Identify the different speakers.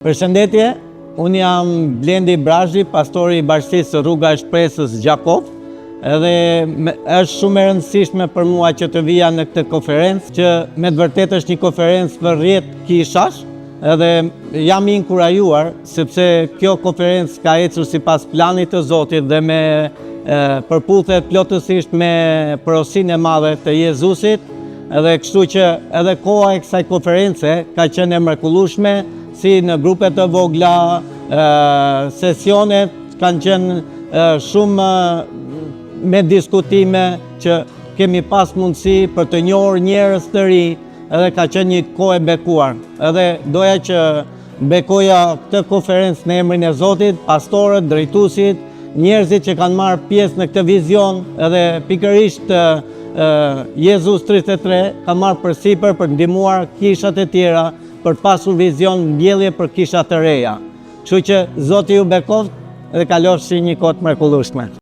Speaker 1: Përshëndetje, unë jam Blendi Brazhi, pastori i bashkisë Rruga e Shpresës Gjakov, edhe është shumë e rëndësishme për mua që të vija në këtë konferencë, që me të vërtetë është një konferencë për 10 kishash, edhe jam i inkurajuar, sepse kjo konferencë ka ecur sipas planit të Zotit dhe me përputhet plotësisht me porosinë e madhe të Jezusit, edhe kështu që edhe koha e kësaj konference ka qenë e mrekullueshme, si në grupet të vogla, sesionet kanë qenë shumë me diskutime që kemi pas mundësi për të njohur njerëz të ri, edhe ka qenë një kohë e bekuar. Edhe doja që bekoja këtë konferencë në emrin e Zotit, pastorët, drejtuesit, njerëzit që kanë marrë pjesë në këtë vizion, edhe pikërisht Jezus 33 ka marrë përsipër për ndihmuar kishat e tjera për pasur vizion mbjellje për kisha të reja. Kështu që Zoti ju bekoft dhe kalofshi një kohë të mrekullueshme.